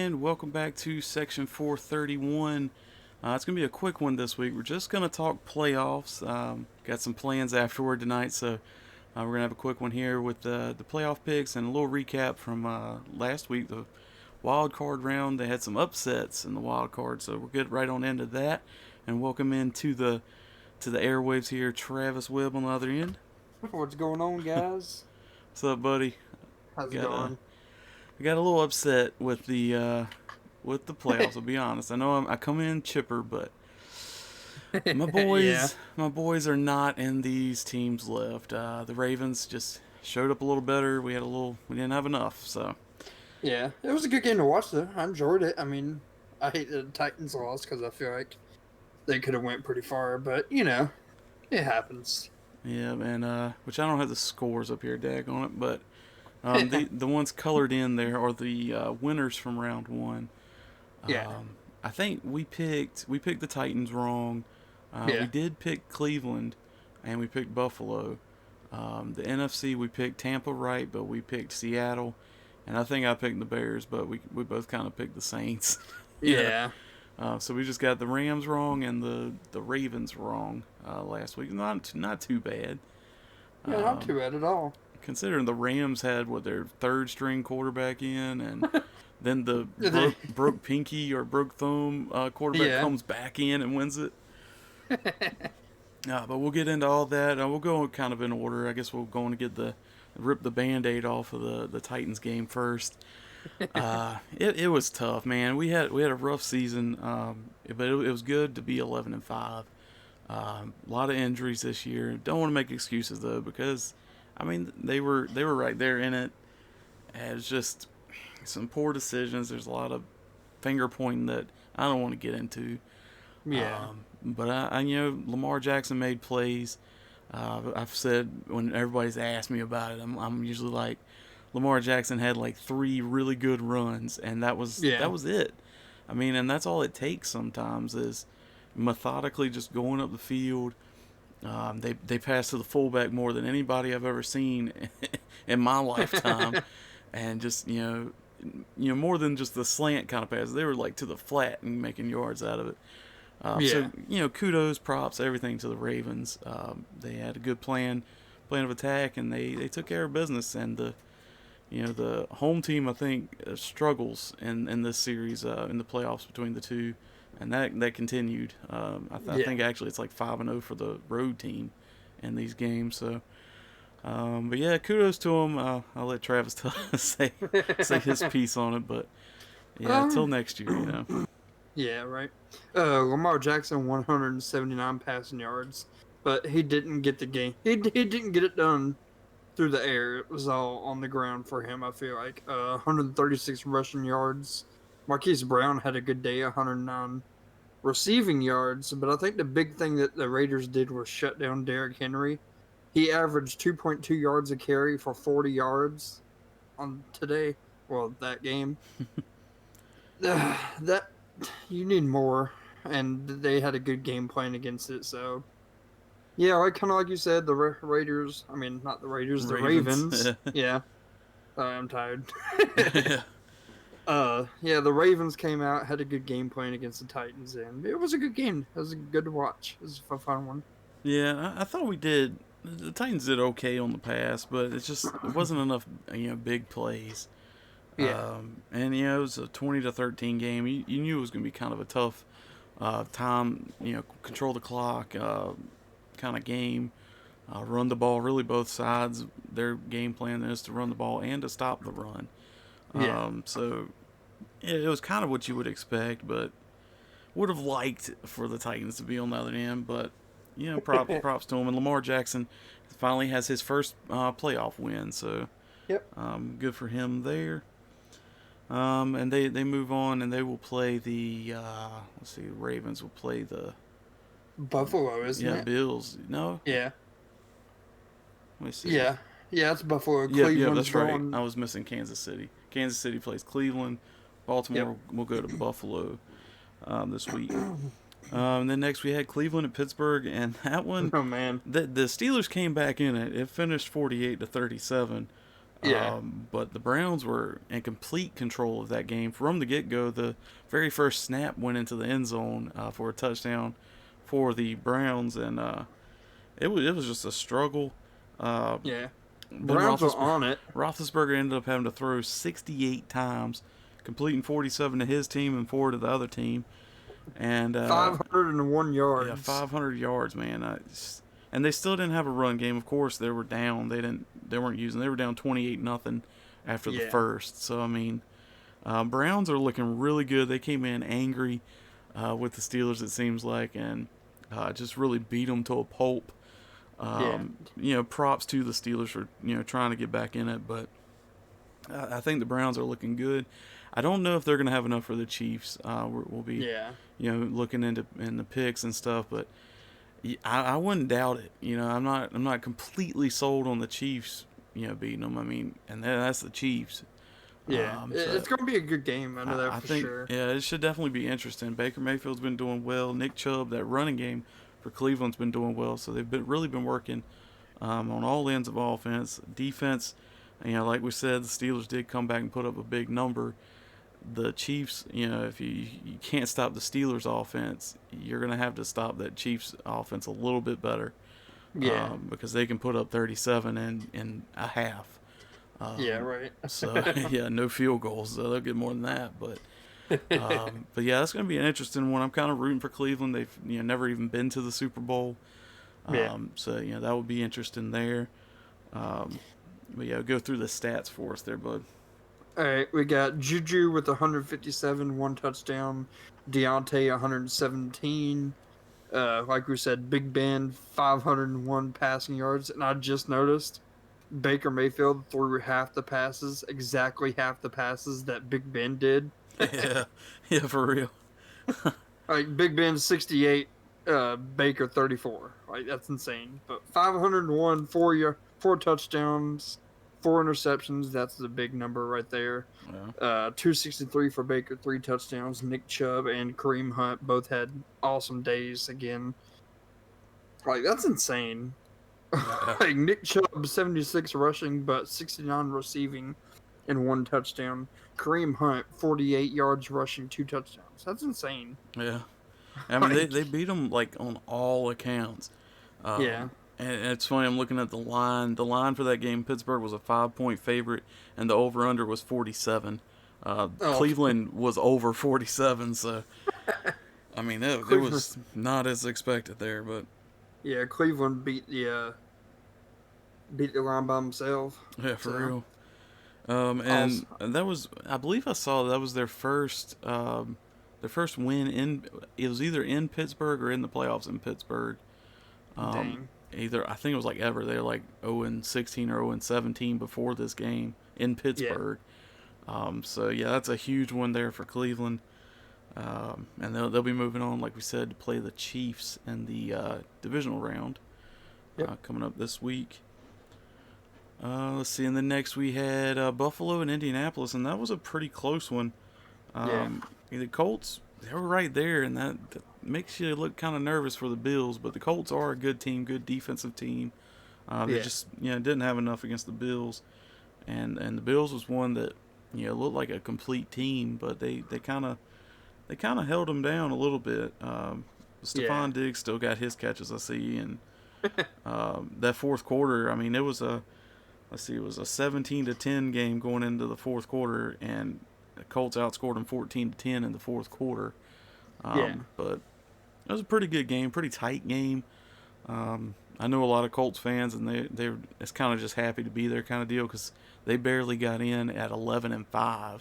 and welcome back to section 431. It's going to be a quick one this week. We're just going to talk playoffs. Got some plans afterward tonight, so we're going to have a quick one here with the playoff picks and a little recap from last week, the wild card round. They had some upsets in the wild card, so we'll get right on into that. And welcome into the airwaves here, Travis Webb on the other end. What's going on, guys? What's up, buddy? How's it going? I got a little upset with the playoffs. I'll be honest. I know I come in chipper, but my boys are not in these teams left. The Ravens just showed up a little better. We didn't have enough. So Yeah, it was a good game to watch, though. I enjoyed it. I mean, I hate the Titans lost because I feel like they could have went pretty far, but it happens. yeah, and which I don't have the scores up here, dag on it, but the ones colored in there are the winners from round one. Yeah. I think we picked the Titans wrong. Yeah. We did pick Cleveland, and we picked Buffalo. The NFC we picked Tampa right, but we picked Seattle, and I think I picked the Bears, but we both kind of picked the Saints. Yeah. So we just got the Rams wrong and the Ravens wrong last week. Not too bad. Yeah, not too bad at all. Considering the Rams had their third string quarterback in, and then the broke pinky or broke thumb quarterback comes back in and wins it. But we'll get into all that. We'll go kind of in order. I guess we'll go on to rip the Band-Aid off of the Titans game first. It was tough, man. We had a rough season, but it was good to be 11-5. A lot of injuries this year. Don't want to make excuses though, because I mean they were right there in it. And it's just some poor decisions. There's a lot of finger pointing that I don't want to get into. Yeah. But I Lamar Jackson made plays. I've said when everybody's asked me about it, I'm usually like, Lamar Jackson had like 3 really good runs, and that was it. I mean, and that's all it takes sometimes is methodically just going up the field. They pass to the fullback more than anybody I've ever seen in my lifetime, and just more than just the slant kind of passes. They were like to the flat and making yards out of it. So kudos, props, everything to the Ravens. They had a good plan of attack, and they took care of business. And the home team, I think, struggles in this series in the playoffs between the two, and that continued. I think actually it's like 5-0 for the road team in these games. So, but yeah, kudos to him. I'll let Travis say his piece on it, but yeah, until next year, Yeah, right. Lamar Jackson 179 passing yards, but he didn't get the game. He didn't get it done through the air. It was all on the ground for him, I feel like. 136 rushing yards. Marquise Brown had a good day, 109 receiving yards. But I think the big thing that the Raiders did was shut down Derrick Henry. He averaged 2.2 yards a carry for 40 yards on today. Well, that game. That you need more, and they had a good game plan against it, so yeah, kind of like you said, the Raiders. I mean, not the Raiders, the Ravens. Yeah, I'm tired. The Ravens came out, had a good game plan against the Titans, and it was a good game. It was good to watch. It was a fun one. Yeah, I thought we did. The Titans did okay on the pass, but it wasn't enough, big plays. Yeah. And it was a 20-13 game. You knew it was going to be kind of a tough time. Control the clock kind of game. Run the ball. Really, both sides. Their game plan is to run the ball and to stop the run. So it was kind of what you would expect, but would have liked for the Titans to be on the other end. But props to him. And Lamar Jackson finally has his first playoff win. So good for him there. And they move on, and they will play the Ravens will play the Buffalo, isn't it? Yeah, Bills. No? Yeah. Let me see. Yeah, it's Buffalo. Yeah, that's right. I was missing Kansas City. Kansas City plays Cleveland. Baltimore will go to Buffalo this week. And then next we had Cleveland at Pittsburgh, and that one, oh man, the Steelers came back in it. It finished 48-37. Yeah. But the Browns were in complete control of that game from the get-go. The very first snap went into the end zone for a touchdown for the Browns, and it was just a struggle. Uh, Yeah. ben Browns were Roethlisberger, on it. Roethlisberger ended up having to throw 68 times, completing 47 to his team and 4 to the other team, and 501 yeah, yards. 500 yards, man. And they still didn't have a run game. Of course, they were down. They weren't using. They were down 28-0 after the Yeah. first. So I mean, Browns are looking really good. They came in angry with the Steelers, it seems like, and just really beat them to a pulp. Yeah. Props to the Steelers for trying to get back in it, but I think the Browns are looking good. I don't know if they're going to have enough for the Chiefs. We'll be Yeah. looking in the picks and stuff, but I wouldn't doubt it. I'm not completely sold on the Chiefs. Beating them. I mean, and that's the Chiefs. Yeah. So It's going to be a good game. I know that I for think sure. yeah, it should definitely be interesting. Baker Mayfield's been doing well. Nick Chubb, that running game for Cleveland's been doing well. So they've really been working on all ends of offense, defense. Like we said, the Steelers did come back and put up a big number. The Chiefs, if you can't stop the Steelers' offense, you're gonna have to stop that Chiefs' offense a little bit better, Yeah. because they can put up 37 in a half. Yeah, Um, right. so yeah, no field goals, so they'll get more than that. But yeah, that's gonna be an interesting one. I'm kind of rooting for Cleveland. They've never even been to the Super Bowl, Yeah. so that would be interesting there. Um, but yeah, go through the stats for us there, bud. All right, we got Juju with 157, 1 touchdown. Deontay 117. Like we said, Big Ben 501 passing yards, and I just noticed Baker Mayfield threw exactly half the passes that Big Ben did. Yeah, yeah, for real. Like Big Ben 68, Baker 34. Like that's insane. But 501, 4 touchdowns, 4 interceptions. That's the big number right there. Yeah. 263 for Baker, 3 touchdowns. Nick Chubb and Kareem Hunt both had awesome days again. Like that's insane. Yeah. Like Nick Chubb 76 rushing, but 69 receiving, and 1 touchdown. Kareem Hunt 48 yards rushing, 2 touchdowns. That's insane. Yeah. I mean, Like they beat them like on all accounts. yeah, And it's funny. I'm looking at the line. The line for that game, Pittsburgh was a 5-point favorite, and the over under was 47. oh Cleveland was over 47. So I mean, it Cleveland, was not as expected there, but yeah, Cleveland beat the line by himself. yeah, for So real. also, And that was, I believe I saw that was their first win in. It was either in Pittsburgh or in the playoffs in Pittsburgh. Um, dang, Either I think it was like ever. They were like 0-16 or 0-17 before this game in yeah, Pittsburgh. So yeah, that's a huge one there for Cleveland. And they'll be moving on, like we said, to play the Chiefs in the divisional round yep, coming up this week. Let's see. And then next we had Buffalo and Indianapolis, and that was a pretty close one. yeah, The Colts, they were right there, and that makes you look kind of nervous for the Bills. But the Colts are a good team, good defensive team. They yeah, just didn't have enough against the Bills, and the Bills was one that looked like a complete team, but they kind of held them down a little bit. yeah, Stephon Diggs still got his catches, I see, and that fourth quarter, I mean, it was a 17-10 game going into the fourth quarter, and the Colts outscored them 14-10 in the fourth quarter. yeah, But it was a pretty good game, pretty tight game. I know a lot of Colts fans, and they're it's kind of just happy to be there kind of deal because they barely got in at 11-5.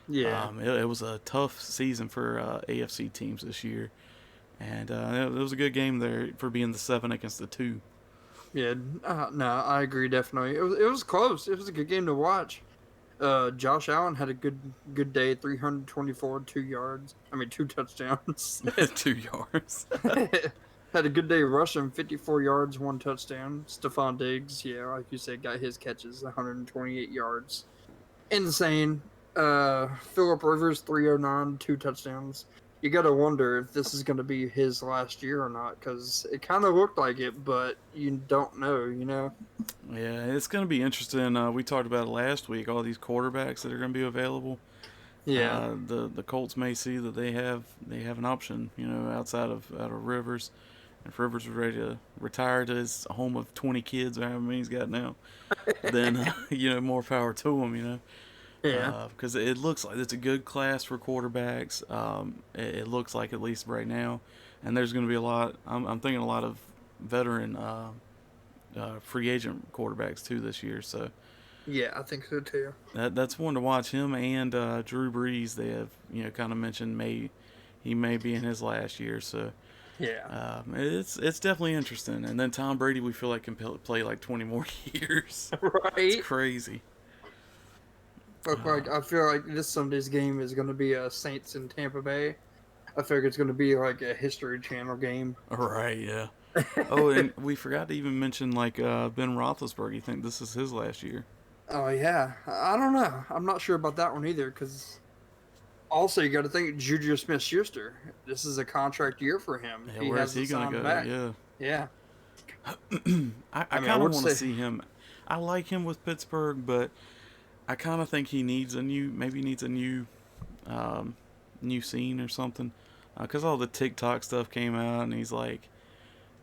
yeah. It was a tough season for AFC teams this year, and it was a good game there for being the 7 against the 2. Yeah, no, I agree definitely. It was close. It was a good game to watch. Josh Allen had a good day. 324, 2 yards. I mean, 2 touchdowns. 2 yards. Had a good day rushing. 54 yards, 1 touchdown. Stephon Diggs, yeah, like you said, got his catches. 128 yards. Insane. Philip Rivers, 309, 2 touchdowns. you got to wonder if this is going to be his last year or not, because it kind of looked like it, but you don't know, you know? Yeah, it's going to be interesting. We talked about it last week. All these quarterbacks that are going to be available. Yeah. The Colts may see that they have an option, outside of Rivers. If Rivers was ready to retire to his home of 20 kids or however many he's got now, then more power to him. Yeah. Because it looks like it's a good class for quarterbacks. It looks like, at least right now, and there's going to be a lot. I'm thinking a lot of veteran free agent quarterbacks too this year. So Yeah, I think so too. that's one to watch. Him and Drew Brees. They have kind of mentioned he may be in his last year. So Yeah. it's definitely interesting. And then Tom Brady, we feel like can play like 20 more years. It's Right? crazy. Look, like, I feel like this Sunday's game is going to be Saints in Tampa Bay. I figure it's going to be like a History Channel game. Right, yeah. Oh, and we forgot to even mention like Ben Roethlisberger. You think this is his last year? Oh yeah, I don't know. I'm not sure about that one either. Because also you got to think Juju Smith-Schuster. This is a contract year for him. Yeah, He where is he hasn't gonna signed go? back. Yeah. Yeah. I I kind of would want to say. see him. I like him with Pittsburgh, but I kind of think he needs a um, new scene or something. Because all the TikTok stuff came out, and he's like,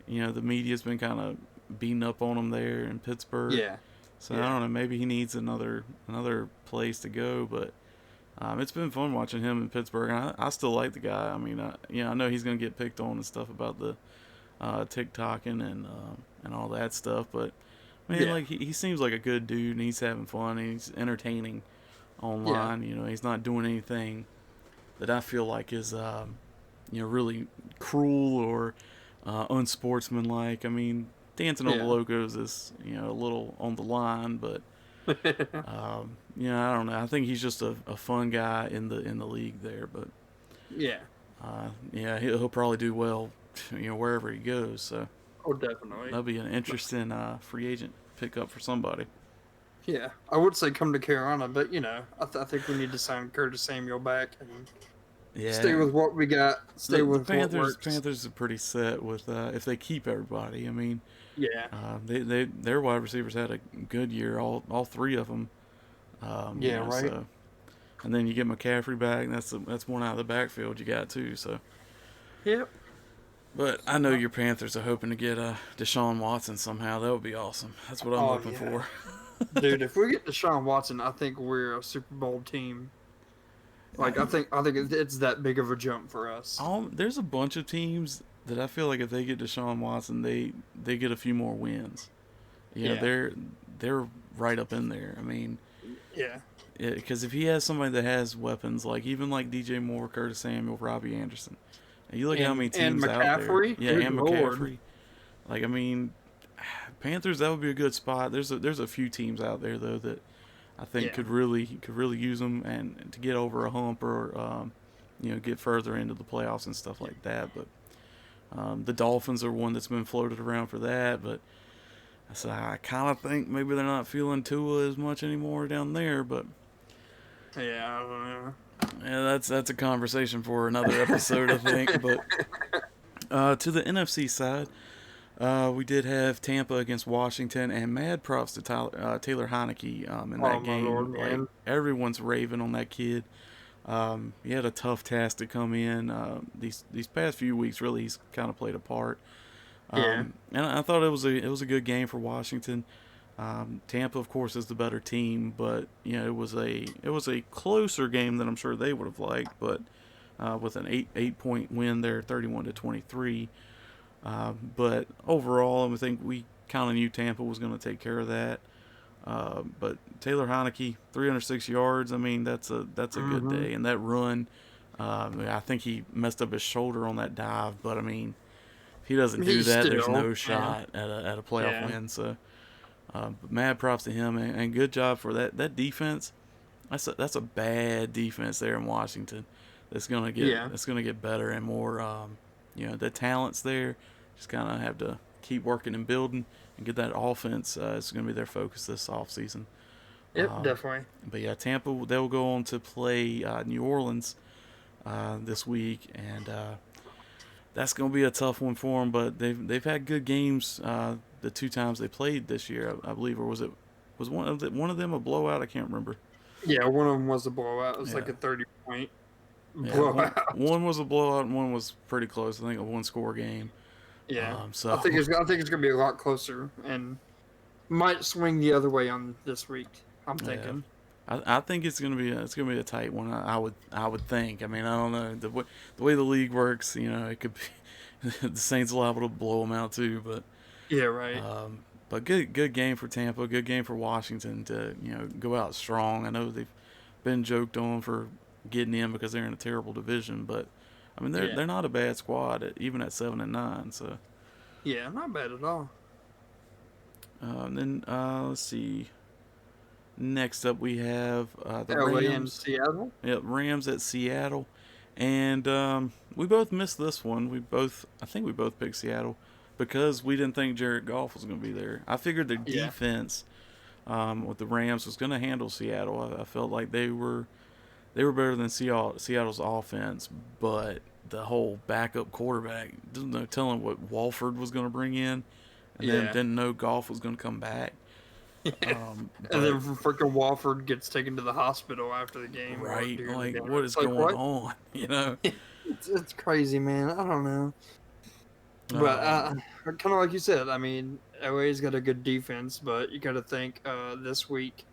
the media's been kind of beating up on him there in Pittsburgh. Yeah. So I Yeah. don't know. Maybe he needs another place to go. But it's been fun watching him in Pittsburgh. And I still like the guy. I mean, I know he's gonna get picked on and stuff about the TikToking and all that stuff. But man, Yeah. like he seems like a good dude, and he's having fun, and he's entertaining Yeah. online. He's not doing anything that I feel like is really cruel or unsportsmanlike. I mean, dancing on the Yeah. logos is a little on the line, but I don't know. I think he's just a fun guy in the league there, but Yeah. yeah, he'll probably do well, wherever he goes. So Oh, definitely. that'll be an interesting free agent pickup for somebody. Yeah. I would say come to Carolina, but I think we need to sign Curtis Samuel back and stay Yeah, with what we got. Stay the with what Panthers works. Panthers are pretty set with if they keep everybody. I mean, Yeah. their wide receivers had a good year, all three of them. Yeah. Right. So, and then you get McCaffrey back, and that's one out of the backfield you got too. So, Yep. but I know your Panthers are hoping to get Deshaun Watson somehow. That would be awesome. That's what I'm Oh hoping yeah. for. Dude, if we get Deshaun Watson, I think we're a Super Bowl team. Like I think it's that big of a jump for us. There's a bunch of teams that I feel like if they get Deshaun Watson, they get a few more wins. Yeah. They're right up in there. I mean, Yeah. because if he has somebody that has weapons, like even like DJ Moore, Curtis Samuel, Robbie Anderson, and you look at how many And teams out there. McCaffrey. Yeah, Good and Lord. McCaffrey. Like I mean, Panthers, that would be a good spot. There's a few teams out there though that I think Yeah. could really use them and to get over a hump or get further into the playoffs and stuff like that. But the Dolphins are one that's been floated around for that. But so I kind of think maybe they're not feeling Tua as much anymore down there. But Yeah. I don't know. yeah, that's a conversation for another episode, I think. But to the NFC side. We did have Tampa against Washington, and mad props to Taylor Heineke in Oh that my Lord, game. Like man. everyone's raving on that kid. He had a tough task to come in. These past few weeks, really, he's kind of played a part. Yeah. And I thought it was a good game for Washington. Tampa, of course, is the better team, but it was a closer game than I'm sure they would have liked. But with an 8 point win there, 31-23. But overall, I think we kind of knew Tampa was going to take care of that. But Taylor Heineke, 306 yards. I mean, that's a good Mm-hmm. day. And that run, I think he messed up his shoulder on that dive. But I mean, if he doesn't do He's that, there's still. no Yeah. shot at a playoff Yeah. win. So, but mad props to him and good job for that defense. That's a bad defense there in Washington. Yeah. That's gonna get better and more. The talent's there. Just kind of have to keep working and building and get that offense. It's going to be their focus this offseason. Yep. Definitely. But yeah, Tampa, they'll go on to play New Orleans this week, and that's going to be a tough one for them. But they've had good games the 2 times they played this year, I believe, or was one of them a blowout? I can't remember. Yeah, one of them was a blowout. It was like Yeah, a 30-point yeah. One blowout. one was a blowout, and one was pretty close. I think a 1-score game. Yeah, I So think it's gonna be a lot closer and might swing the other way on this week. I'm yeah. thinking. I think it's gonna be a tight one. I would think. I mean, I don't know the way the league works. It could be the Saints liable to blow them out too. Yeah, right. But good game for Tampa. Good game for Washington to go out strong. I know they've been joked on for getting in because they're in a terrible division, but I mean they're Yeah, they're not a bad squad even at 7-9. So yeah, not bad at all. then let's see. Next up we have the LA and Rams. Seattle. Yep, Rams at Seattle, and we both missed this one. I think we both picked Seattle because we didn't think Jared Goff was going to be there. I figured their Yeah, defense with the Rams was going to handle Seattle. I felt like they were better than Seattle's offense, but the whole backup quarterback, there's no telling what Walford was going to bring in, and then yeah. didn't know Goff was going to come back. And then But freaking Walford gets taken to the hospital after the game or right, during the like game. what is It's like going what? on? It's crazy, man. I don't know. But Um, kind of like you said, I mean, LA's got a good defense, but you got to think this week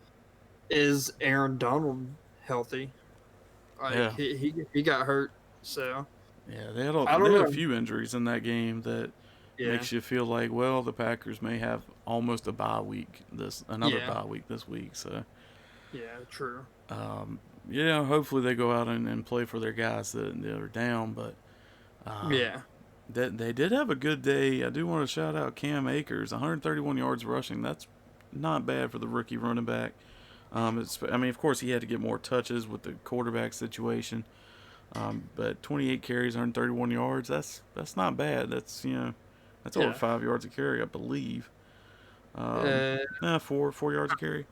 is Aaron Donald healthy? Like yeah. he got hurt, so Yeah, they had a, I they don't had a know. few injuries in that game that Yeah, makes you feel like, well, the Packers may have almost a bye week another yeah, bye week this week. So, yeah, true. um, hopefully they go out and play for their guys that are down. But um, Yeah, they did have a good day. I do want to shout out Cam Akers, 131 yards rushing. That's not bad for the rookie running back. I mean, of course, he had to get more touches with the quarterback situation. But 28 carries, 131 yards. That's not bad. That's over yeah. 5 yards a carry, I believe. Uh, Four yards a carry.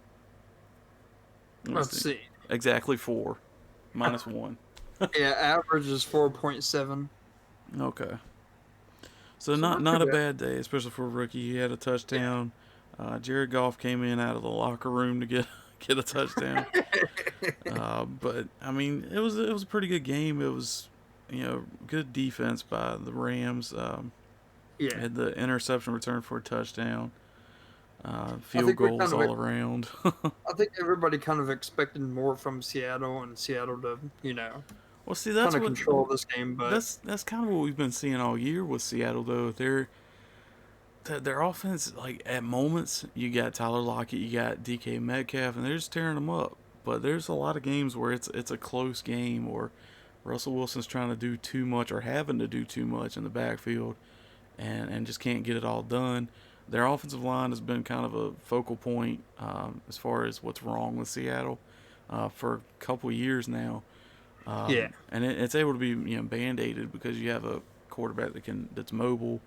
Let me let's see. see. Exactly four, minus one. Yeah, average is 4.7, Okay. So so not not too not a bad. bad day, especially for a rookie. He had a touchdown. Jared Goff came in out of the locker room to get get a touchdown. But I mean, it was a pretty good game. It was good defense by the Rams. Yeah, Had the interception return for a touchdown. I Field think we goals kind of all around. I think everybody kind of expected more from Seattle and Seattle to Well, see, kind that's of what control this game, but that's kind of what we've been seeing all year with Seattle, though. Their offense, like at moments, you got Tyler Lockett, you got DK Metcalf, and they're just tearing them up. But there's a lot of games where it's a close game, or Russell Wilson's trying to do too much or having to do too much in the backfield, and just can't get it all done. Their offensive line has been kind of a focal point as far as what's wrong with Seattle for a couple years now, yeah, and it's able to be band-aided because you have a quarterback that's mobile.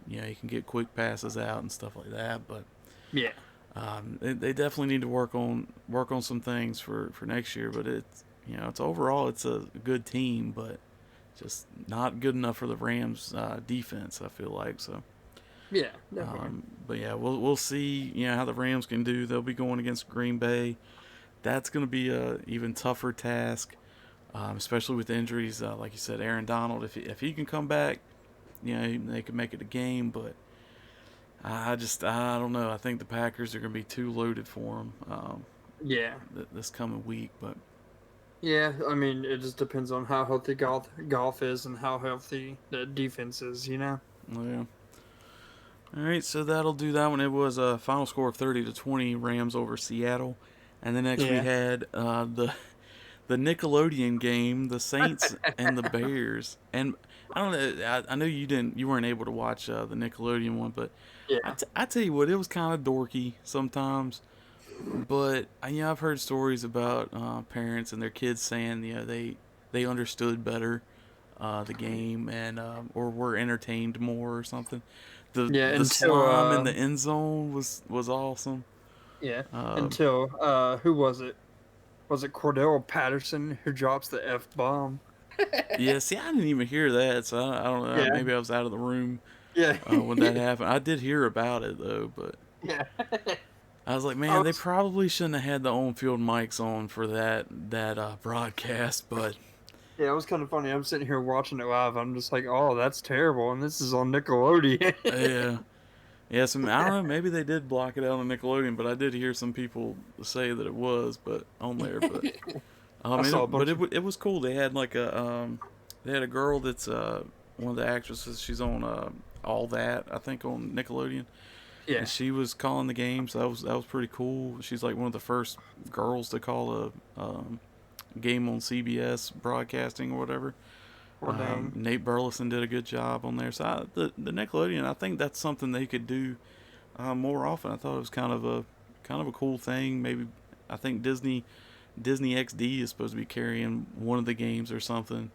He can get quick passes out and stuff like that. But yeah, they definitely need to work on some things for next year. But it's overall it's a good team, but just not good enough for the Rams defense. I feel like so. yeah, definitely. But yeah, we'll see. How the Rams can do. They'll be going against Green Bay. That's going to be a even tougher task, especially with injuries. Like you said, Aaron Donald. If he can come back, they could make it a game. But I don't know. I think the Packers are going to be too loaded for them Yeah, this coming week. But yeah. I mean, it just depends on how healthy golf is and how healthy the defense is. yeah. All right, so that'll do that one. It was a final score of 30-20, Rams over Seattle, and then next we Yeah, had the Nickelodeon game, the Saints and the Bears. And I don't know, I know you weren't able to watch the Nickelodeon one, but yeah, I tell you what, it was kind of dorky sometimes. But I've heard stories about parents and their kids saying they understood better the game and or were entertained more or something. The yeah. the slime in the end zone was awesome. Yeah, Um, until who was it? Was it Cordell Patterson who drops the F bomb? Yeah, see, I didn't even hear that, so I don't know. Yeah, Maybe I was out of the room yeah, when that happened. I did hear about it though, but yeah. I was like, I man, they was, probably shouldn't have had the on-field mics on for that broadcast. But yeah, it was kind of funny. I'm sitting here watching it live. I'm just like, oh, that's terrible, and this is on Nickelodeon. yeah, yeah, I don't know. Maybe they did block it out on Nickelodeon, but I did hear some people say that it was, but on there. But I I mean, saw a bunch of it was cool. They had like they had a girl that's one of the actresses. She's on All That, I think, on Nickelodeon, and yeah, she was calling the games. So that was pretty cool. She's like one of the first girls to call a game on CBS broadcasting or whatever. well, dang, Nate Burleson did a good job on there. So the Nickelodeon, I think that's something they could do more often. I thought it was kind of a cool thing. Maybe I think Disney XD is supposed to be carrying one of the games or something,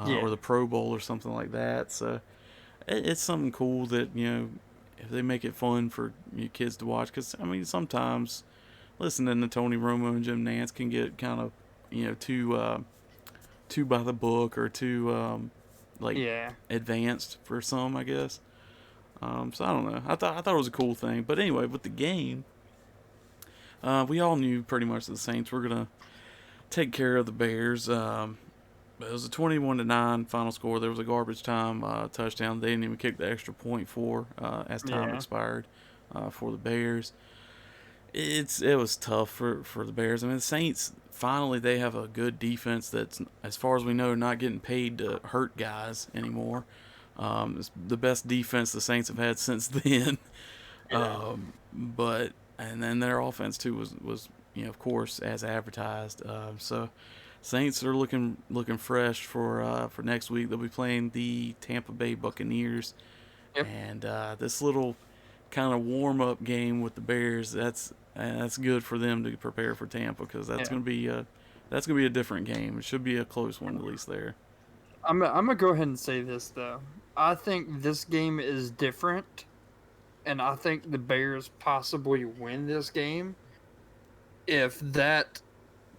yeah, or the Pro Bowl or something like that. So it's something cool that if they make it fun for kids to watch. Because I mean sometimes listening to Tony Romo and Jim Nance can get kind of too by the book or too like yeah. advanced for some, I guess. So I don't know. I thought it was a cool thing. But anyway, with the game, we all knew pretty much the Saints were gonna take care of the Bears. It was a 21-9 final score. There was a garbage time touchdown. They didn't even kick the extra point for as time Yeah. expired for the Bears. It was tough for the Bears. I mean, the Saints finally they have a good defense that's, as far as we know, not getting paid to hurt guys anymore. It's the best defense the Saints have had since then. Yeah. But and then their offense too was of course as advertised. So Saints are looking fresh for next week. They'll be playing the Tampa Bay Buccaneers, Yep. and this little kind of warm up game with the Bears. That's good for them to prepare for Tampa because Yeah. that's gonna be a different game. It should be a close one at least there. I'm gonna go ahead and say this though. I think this game is different, and I think the Bears possibly win this game if that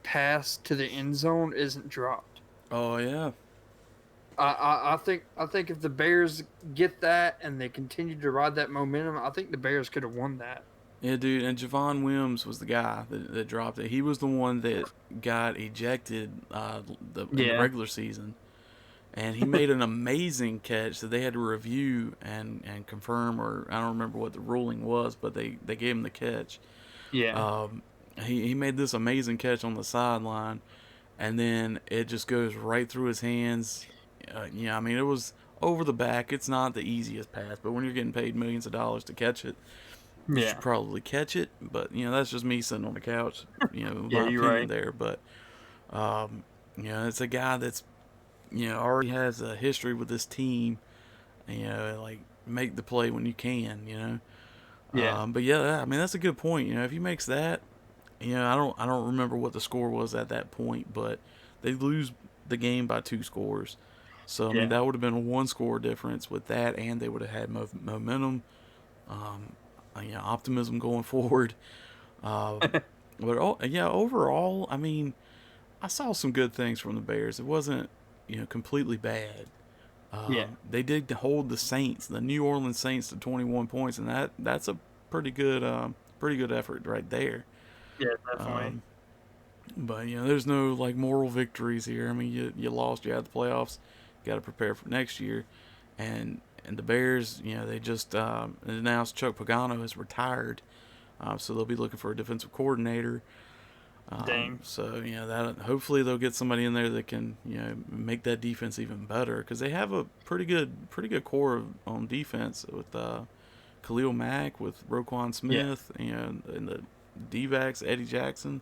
pass to the end zone isn't dropped. Oh yeah, I think if the Bears get that and they continue to ride that momentum, I think the Bears could have won that. yeah, dude. And Javon Wims was the guy that dropped it. He was the one that got ejected in the Yeah. regular season, and he made an amazing catch that they had to review and confirm, or I don't remember what the ruling was, but they gave him the catch. Yeah. Um, he made this amazing catch on the sideline, and then it just goes right through his hands. I mean, it was over the back. It's not the easiest pass, but when you're getting paid millions of dollars to catch it, you should Yeah. probably catch it. But that's just me sitting on the couch. Yeah, My you're opinion right. there. But it's a guy that's already has a history with this team. Like make the play when you can. Yeah. But yeah, I mean that's a good point. If he makes that, I don't remember what the score was at that point, but they lose the game by 2 scores. So I mean Yeah. that would have been a 1 score difference with that, and they would have had momentum, um, optimism going forward. But yeah, overall, I mean, I saw some good things from the Bears. It wasn't completely bad. Yeah. They did hold the Saints, the New Orleans Saints, to 21 points, and that's a pretty good effort right there. Yeah, definitely. Um, but there's no like moral victories here. I mean, you lost, you had the playoffs, got to prepare for next year, and the Bears, they just announced Chuck Pagano has retired, so they'll be looking for a defensive coordinator. Dang. So that hopefully they'll get somebody in there that can make that defense even better because they have a pretty good core on defense with Khalil Mack, with Roquan Yeah. Smith, and the D-backs Eddie Jackson.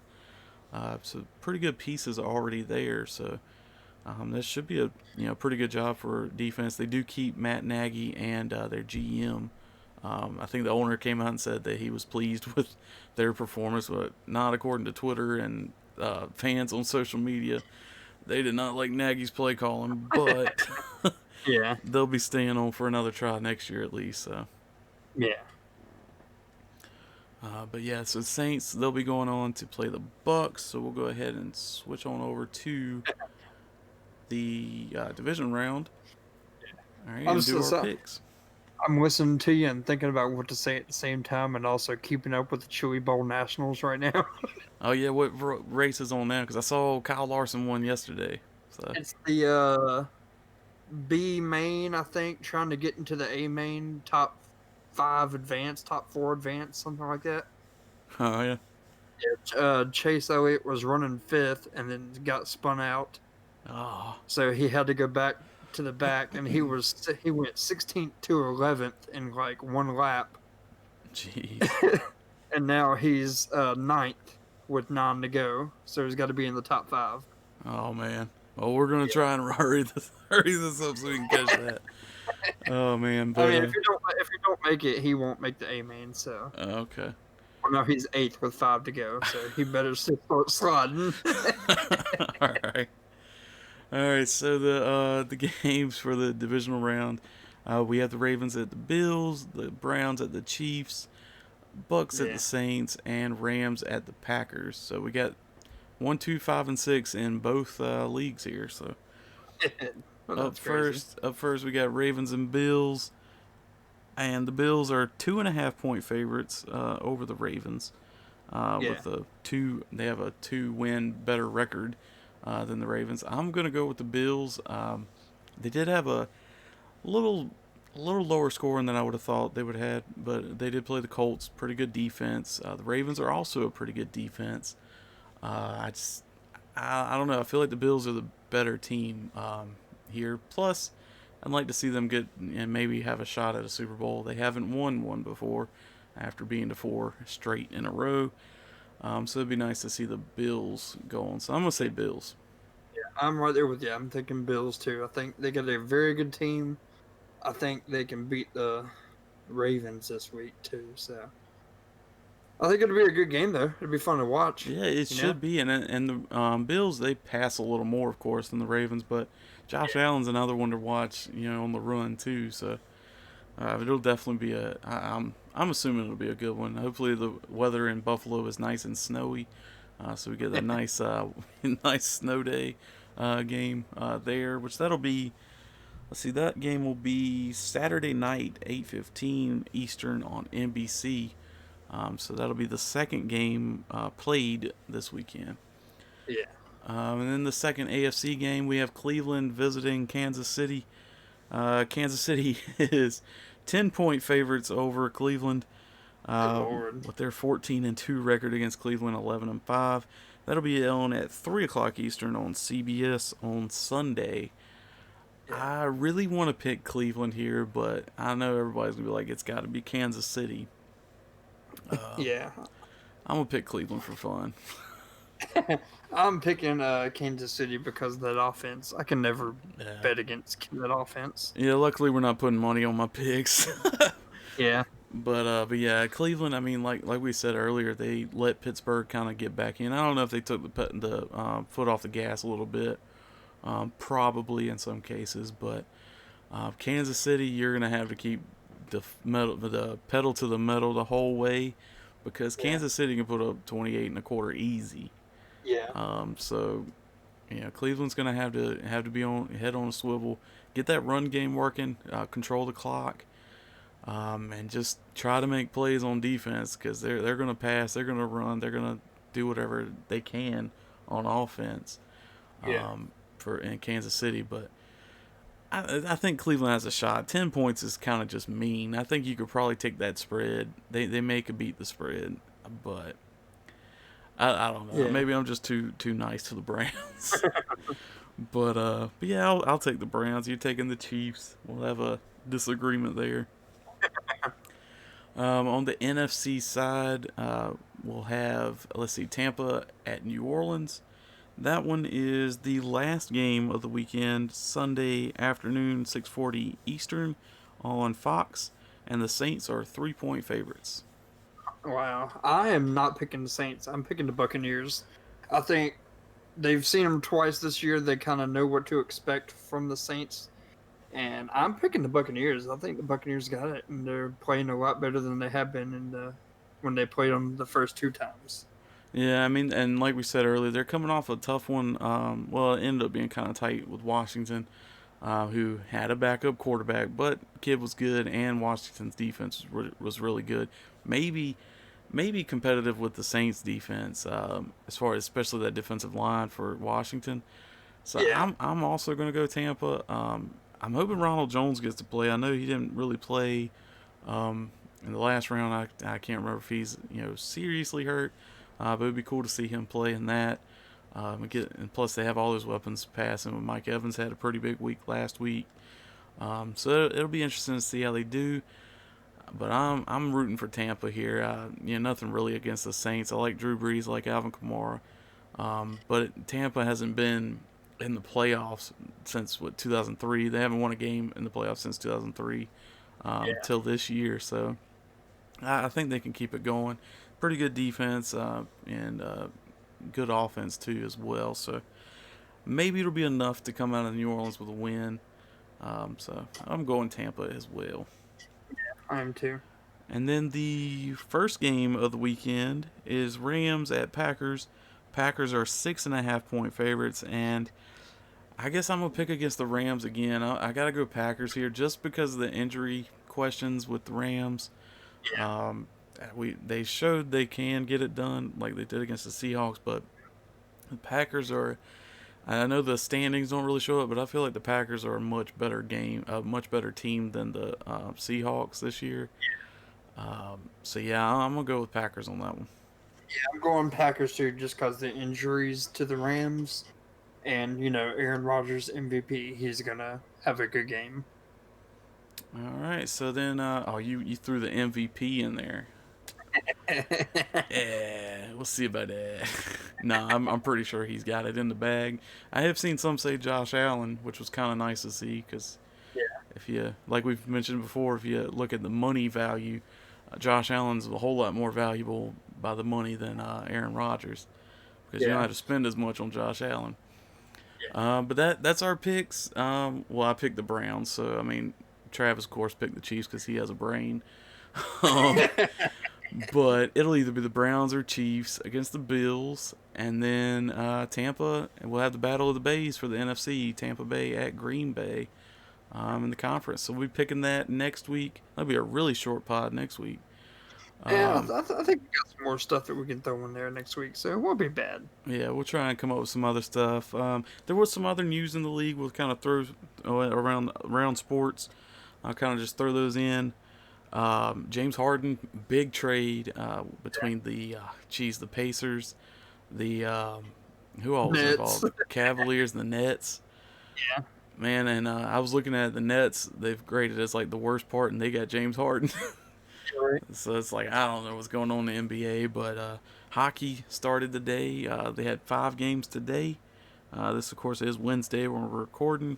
So pretty good pieces already there. So this should be a pretty good job for defense. They do keep Matt Nagy and their GM. I think the owner came out and said that he was pleased with their performance, but not according to Twitter and fans on social media. They did not like Nagy's play calling, but Yeah. they'll be staying on for another try next year at least. So. Yeah. But yeah, so Saints they'll be going on to play the Bucks. So we'll go ahead and switch on over to the division round. All right, I'm and do so our sorry. picks. I'm listening to you and thinking about what to say at the same time, and also keeping up with the Chewy Bowl Nationals right now. Oh yeah, what race is on now? Because I saw Kyle Larson won yesterday. So It's the B main, I think, trying to get into the A main top 5 advance, top 4 advance, something like that. oh yeah. Chase Elliott was running 5th and then got spun out, Oh, so he had to go back to the back, and he went 16th to 11th in like one lap, jeez. and now he's 9th with 9 to go, so he's got to be in the top 5. Oh man. Well, we're gonna try and hurry this up so we can catch that. Oh man, I but mean, if you don't make it, he won't make the A main. So okay. well, no, he's 8th with 5 to go, so he better start sliding. All right. All right. So the games for the divisional round, we have the Ravens at the Bills, the Browns at the Chiefs, Bucks at the Yeah, Saints, and Rams at the Packers. So we got 1, 2, 5, and 6 in both leagues here. So well, that's crazy. up first we got Ravens and Bills, and the Bills are 2.5 point favorites over the Ravens. Yeah, With they have a 2-win better record than the Ravens. I'm gonna go with the Bills. They did have a little lower scoring than I would have thought they would have had, but they did play the Colts. Pretty good defense. The Ravens are also a pretty good defense. I don't know. I feel like the Bills are the better team here. Plus, I'd like to see them get and maybe have a shot at a Super Bowl. They haven't won one before after being to 4 straight in a row. So it'd be nice to see the Bills go on. So I'm gonna say Bills. I'm right there with you. I'm thinking Bills too. I think they got a very good team. I think they can beat the Ravens this week too. So I think it'll be a good game though. It'll be fun to watch. Yeah, it You know? should be. And the Bills, they pass a little more, of course, than the Ravens. But Josh Allen's another one to watch, on the run too. So it'll definitely be I'm assuming it'll be a good one. Hopefully the weather in Buffalo is nice and snowy, so we get a nice nice snow day game there. Which that'll be. Let's see, that game will be Saturday night, 8:15 Eastern on NBC. So that'll be the second game played this weekend. Yeah. And then the second AFC game, we have Cleveland visiting Kansas City. Kansas City is 10-point favorites over Cleveland Good Lord. with their 14-2 record against Cleveland, 11-5. That'll be on at 3 o'clock Eastern on CBS on Sunday. Yeah. I really want to pick Cleveland here, but I know everybody's going to be like, it's got to be Kansas City. Yeah. I'm going to pick Cleveland for fun. I'm picking Kansas City because of that offense. I can never bet against that offense. Yeah, luckily we're not putting money on my picks. Yeah. But yeah, Cleveland. I mean, like we said earlier, they let Pittsburgh kind of get back in. I don't know if they took the foot off the gas a little bit, probably in some cases. But Kansas City, you're gonna have to keep the pedal to the metal the whole way, because Kansas City can put up 28 and a quarter easy. Yeah. So Cleveland's gonna have to be on head on a swivel, get that run game working, control the clock. And just try to make plays on defense, because they're gonna pass, they're gonna run, they're gonna do whatever they can on offense. Yeah. For in Kansas City, but I think Cleveland has a shot. 10 points is kind of just mean. I think you could probably take that spread. They may could beat the spread, but I don't know. Yeah. Maybe I'm just too nice to the Browns. but yeah, I'll take the Browns. You're taking the Chiefs. We'll have a disagreement there. On the NFC side, we'll have, let's see, Tampa at New Orleans. That one is the last game of the weekend, Sunday afternoon, 6:40 Eastern on Fox, and the Saints are 3-point favorites. Wow. I am not picking the Saints. I'm picking the Buccaneers. I think they've seen them twice this year. They kind of know what to expect from the Saints. And I'm picking the Buccaneers. I think the Buccaneers got it, and they're playing a lot better than they have been when they played them the first 2 times. Yeah, I mean, and like we said earlier, they're coming off a tough one. Well, it ended up being kind of tight with Washington, who had a backup quarterback, but kid was good, and Washington's defense was really good. Maybe maybe competitive with the Saints defense, as far as especially that defensive line for Washington. So Yeah. I'm also going to go Tampa. I'm hoping Ronald Jones gets to play. I know he didn't really play in the last round. I can't remember if he's seriously hurt, but it'd be cool to see him play in that. And plus they have all those weapons passing. Mike Evans had a pretty big week last week, so it'll be interesting to see how they do. But I'm rooting for Tampa here. Nothing really against the Saints. I like Drew Brees, I like Alvin Kamara. But Tampa hasn't been in the playoffs since 2003. They haven't won a game in the playoffs since 2003 Yeah. till this year. So I think they can keep it going. Pretty good defense and good offense too as well. So maybe it'll be enough to come out of New Orleans with a win. So I'm going Tampa as well. I am too. And then the first game of the weekend is Rams at Packers. Packers are 6.5 point favorites, and I guess I'm gonna pick against the Rams again. I gotta go Packers here just because of the injury questions with the Rams. Yeah. Um, they showed they can get it done like they did against the Seahawks, but the Packers are. I know the standings don't really show it, but I feel like the Packers are a much better team than the Seahawks this year. So yeah, I'm gonna go with Packers on that one. I'm going Packers too, just because the injuries to the Rams, and Aaron Rodgers MVP. He's gonna have a good game. All right, so then you threw the MVP in there. Yeah, we'll see about that. No, I'm pretty sure he's got it in the bag. I have seen some say Josh Allen, which was kind of nice to see because Yeah. if you like we've mentioned before, if you look at the money value, Josh Allen's a whole lot more valuable by the money than Aaron Rodgers because you don't Yeah. have to spend as much on Josh Allen. Yeah. But that's our picks. Well, I picked the Browns, so I mean, Travis, of course, picked the Chiefs because he has a brain. um, but it'll either be the Browns or Chiefs against the Bills, and then Tampa. And we'll have the Battle of the Bays for the NFC. Tampa Bay at Green Bay in the conference. So we'll be picking that next week. That'll be a really short pod next week. Yeah, Um, I think we got some more stuff that we can throw in there next week, so it won't be bad. yeah, we'll try and come up with some other stuff. There was some other news in the league. We'll kind of throw around sports. I'll kind of just throw those in. James Harden, big trade between the Pacers, the who all was Nets. involved? Cavaliers and the Nets. Yeah. Man, and I was looking at the Nets. They've graded as like the worst part, and they got James Harden. Right. So it's like I don't know what's going on in the NBA, but hockey started today. They had 5 games today. This, of course, is Wednesday when we're recording.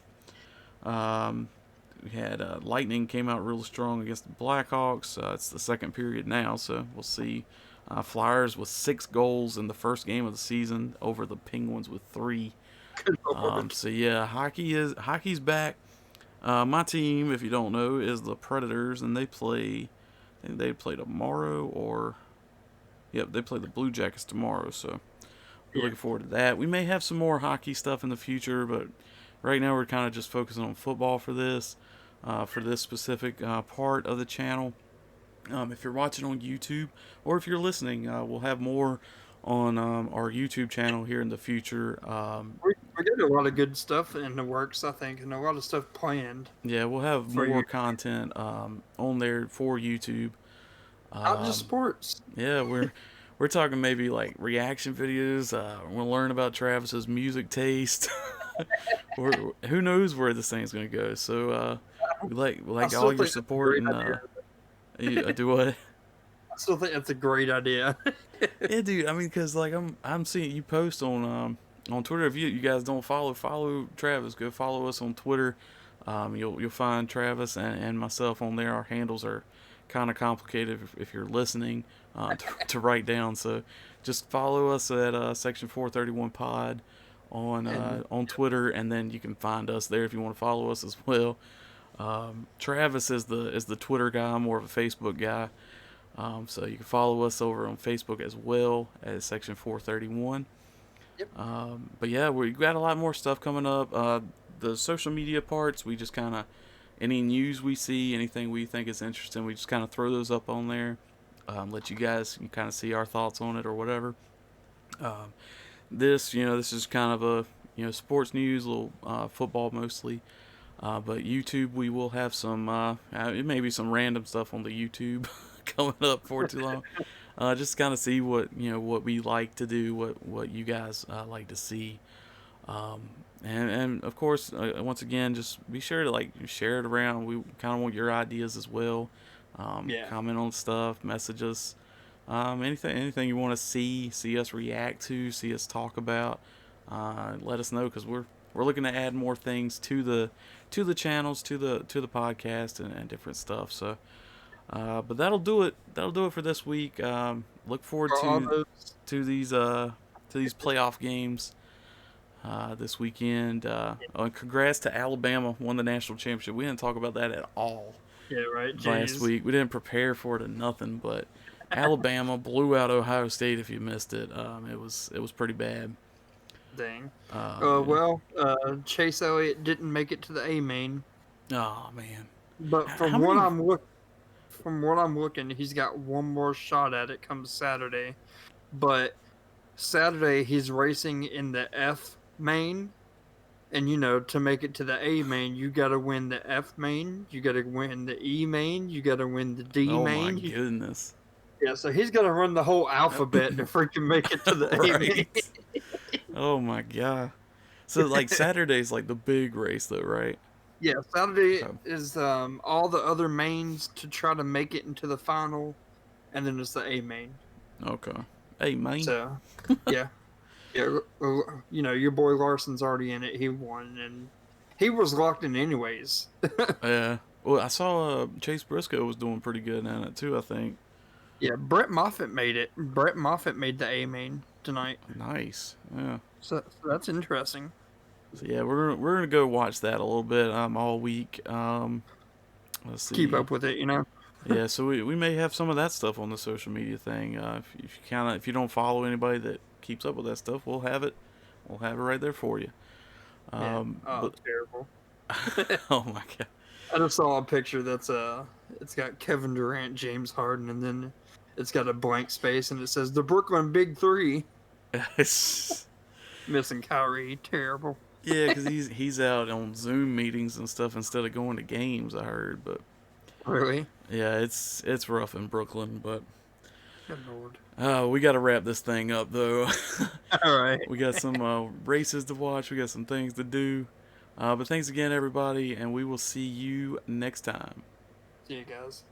Um, we had Lightning came out real strong against the Blackhawks. It's the second period now, so we'll see. Flyers with 6 goals in the first game of the season over the Penguins with 3. Good Lord. So yeah, hockey's back. My team, if you don't know, is the Predators, and they play. I think they play tomorrow, or yep, they play the Blue Jackets tomorrow. So we're Yeah. looking forward to that. We may have some more hockey stuff in the future, but right now we're kind of just focusing on football for this specific part of the channel. If you're watching on YouTube or if you're listening, we'll have more on our YouTube channel here in the future. We got a lot of good stuff in the works, I think, and a lot of stuff planned Yeah, we'll have for you. more content on there for YouTube. Not just Um, sports. yeah, we're talking maybe like reaction videos. We'll learn about Travis's music taste. Who knows where this thing's gonna go? So we I like still all your think that's a support great and do what? I still think that's a great idea. Yeah, dude. I mean, cause like I'm seeing you post on Twitter. If you guys don't follow Travis, go follow us on Twitter. You'll find Travis and myself on there. Our handles are kind of complicated if you're listening to write down. So just follow us at Section 431 Pod And on Twitter, and then you can find us there if you want to follow us as well. Travis is the Twitter guy. I'm more of a Facebook guy. So you can follow us over on Facebook as well as Section 431. Yep. But yeah, we got a lot more stuff coming up. The social media parts, we just kind of, any news we see, anything we think is interesting, we just kind of throw those up on there. Let you guys kind of see our thoughts on it or whatever. Um, this is kind of a, sports news, a little football mostly. But YouTube, we will have some, it may be some random stuff on the YouTube coming up for too long. Just kind of see what we like to do, what you guys like to see. Um, and of course, once again, just be sure to share it around. We kind of want your ideas as well. Yeah. Comment on stuff, message us. Anything you want to see us react to, see us talk about. Let us know, because we're looking to add more things to the channels, to the podcast, and different stuff. So, but that'll do it. That'll do it for this week. Look forward For all those, to these playoff games this weekend. Congrats to Alabama, won the national championship. We didn't talk about that at all yeah, right. last Jeez. week. We didn't prepare for it or nothing, but Alabama blew out Ohio State. If you missed it, it was pretty bad. Dang. Yeah. Chase Elliott didn't make it to the A main, Oh man, but how many? from what I'm looking, he's got one more shot at it come Saturday. But Saturday he's racing in the F main, and to make it to the A main, you got to win the F main, you got to win the E main, you got to win the D Oh my main. goodness. Yeah, so he's got to run the whole alphabet to freaking make it to the A main. Right. Oh my god. So Saturday's the big race though, right? Yeah, Saturday Okay. is all the other mains to try to make it into the final, and then it's the A main. Okay. Hey man. So, yeah, yeah, your boy Larson's already in it. He won, and he was locked in anyways. Yeah. Well, I saw Chase Briscoe was doing pretty good in it too, I think. Yeah, Brett Moffitt made it. Brett Moffitt made the A main tonight. Nice. Yeah. So that's interesting. So yeah, we're gonna go watch that a little bit all week. Let's see. Keep up with it. Yeah, so we may have some of that stuff on the social media thing. If you don't follow anybody that keeps up with that stuff, we'll have it. We'll have it right there for you. Yeah. Oh, But terrible. oh my god. I just saw a picture that's it's got Kevin Durant, James Harden, and then it's got a blank space, and it says the Brooklyn Big Three. Missing Kyrie, terrible. Yeah, because he's out on Zoom meetings and stuff instead of going to games. I heard, but Really? yeah, it's rough in Brooklyn. But Good lord. we got to wrap this thing up though. All right. We got some races to watch. We got some things to do. But thanks again, everybody, and we will see you next time. See you guys.